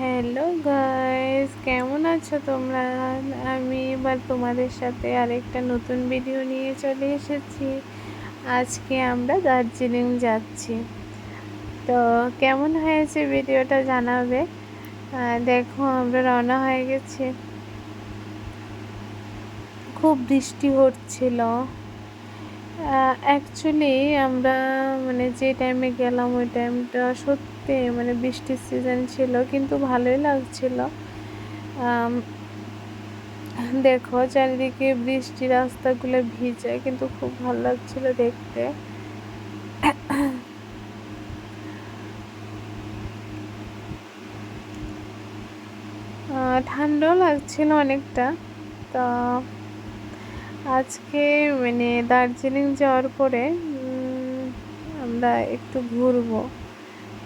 Hello guys, কেমন আছো তোমরা? আমি এবার তোমাদের সাথে আরেকটা নতুন ভিডিও নিয়ে চলে এসেছি। আজকে আমরা দার্জিলিং যাচ্ছি। তো কেমন হয়েছে ভিডিওটা জানাবে। দেখো আমরা রওনা হয়ে গেছি। খুব বৃষ্টি হচ্ছিল। অ্যাকচুয়ালি আমরা যে টাইমে গেলাম ওই টাইমটা সত্যি বৃষ্টির সিজন ছিল, কিন্তু ভালোই লাগছিল। দেখো চারিদিকে বৃষ্টি, রাস্তাগুলো ভিজে, কিন্তু খুব ভালো লাগছিল দেখতে। ঠান্ডাও লাগছিল অনেকটা। তো আজকে দার্জিলিং যাওয়ার পরে আমরা একটু ঘুরবো।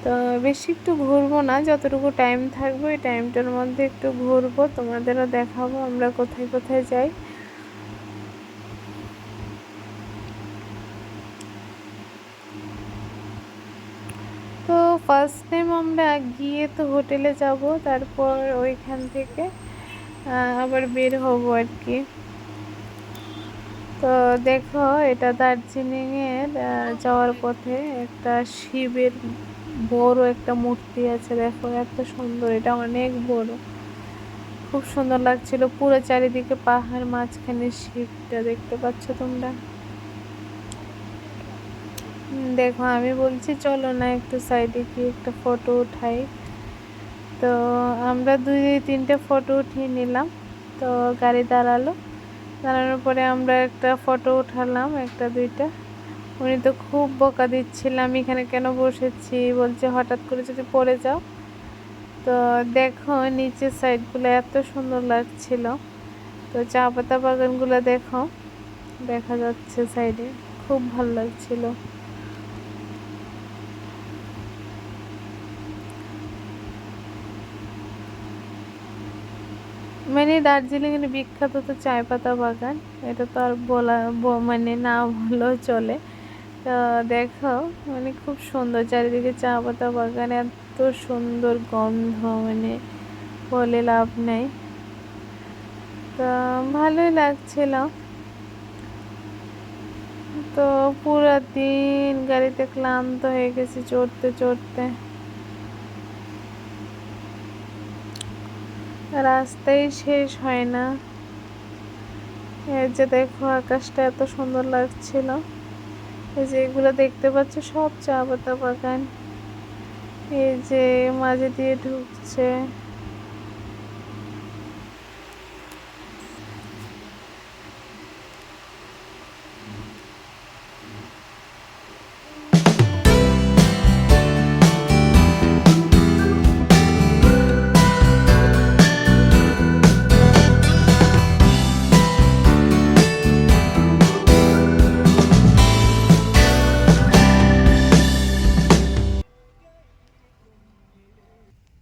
তো বেশি একটু ঘুরবো না, যতটুকু টাইম থাকবে ওই টাইমটার মধ্যে একটু ঘুরবো, তোমাদেরও দেখাবো আমরা কোথায় কোথায় যাই। তো ফার্স্ট টাইম আমরা গিয়ে তো হোটেলে যাব, তারপর ওইখান থেকে আবার বের হব আর কি। তো দেখো এটা দার্জিলিংয়ের যাওয়ার পথে একটা শিবের বড় একটা মূর্তি আছে। দেখো এত সুন্দর, এটা অনেক বড়, খুব সুন্দর লাগছিল। পুরো চারিদিকে পাহাড়, মাঝখানে শিবটা দেখতে পাচ্ছ তোমরা। দেখো আমি বলছি চলো না একটু সাইডে গিয়ে একটা ফটো উঠাই। তো আমরা 2-3টে ফটো উঠিয়ে নিলাম। তো গাড়ি দাঁড়ানোর পরে আমরা একটা ফটো উঠালাম, 1-2টা। উনি তো খুব বকা দিচ্ছিলাম এখানে কেন বসেছি, বলছে হঠাৎ করে যদি পড়ে যাও। তো দেখো নিচের সাইডগুলো এত সুন্দর লাগছিল। তো চা পাতা বাগানগুলো দেখো, দেখা যাচ্ছে সাইডে, খুব ভালো লাগছিল। দার্জিলিংয়ের বিখ্যাত তো চায় পাতা বাগান, এটা তো আর বলা না বললেও চলে। তো দেখো খুব সুন্দর চারিদিকে চা পাতা বাগান, এত সুন্দর গন্ধ, বলে লাভ নেই। তো ভালোই লাগছিল। তো পুরো দিন গাড়িতে ক্লান্ত হয়ে গেছি চড়তে চড়তে, রাস্তাই শেষ হয় না। এই যে দেখো আকাশটা এত সুন্দর লাগছিল। এই যে এগুলো দেখতে পাচ্ছ সব চা পাতা বাগান, এই যে মাঝে দিয়ে ঢুকছে।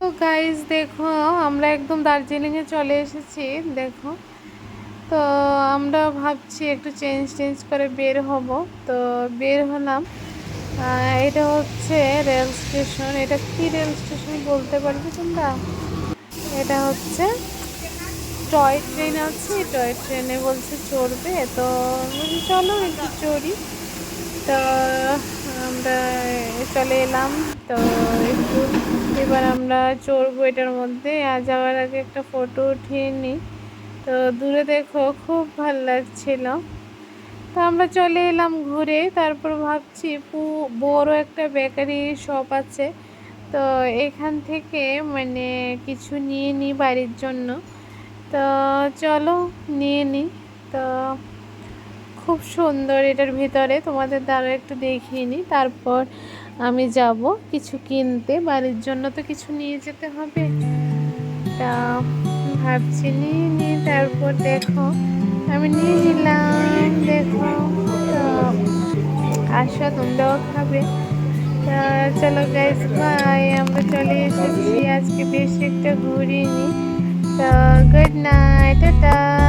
তো গাইজ দেখো আমরা একদম দার্জিলিংয়ে চলে এসেছি। দেখো তো আমরা ভাবছি একটু চেঞ্জ করে বের হব। তো বের হলাম। এটা হচ্ছে রেল স্টেশন। এটা কি রেল স্টেশন বলতে পারবে তোমরা? এটা হচ্ছে টয় ট্রেন আছে, টয় ট্রেনে বলছে চড়বে। তো চলো একটু চড়ি। তো আমরা চলে এলাম। তো একটু এবার আমরা চড়বো এটার মধ্যে। যাওয়ার আগে একটা ফটো উঠিয়ে নিই। তো দূরে দেখো খুব ভালো লাগছিল। তো আমরা চলে এলাম ঘুরে। তারপর ভাবছি বড় একটা বেকারি শপ আছে, তো এখান থেকে কিছু নিয়ে নিই বাড়ির জন্য। তো চলো নিয়ে নিই। তো খুব সুন্দর, এটার ভিতরে তোমাদের দ্বারা একটু দেখিয়ে নিই, তারপর আমি যাব কিছু কিনতে, বাড়ির জন্য তো কিছু নিয়ে যেতে হবে। তা ভাবছি নিয়ে নিই, তারপর দেখো আমি নিয়ে নিলাম। দেখো তো আসো তোমরাও খাবে। তা চলো গাইস বাই, আমরা চলে এসেছি। আজকে বেশি একটা ঘুরিনি। তো গুড নাইট, টাটা।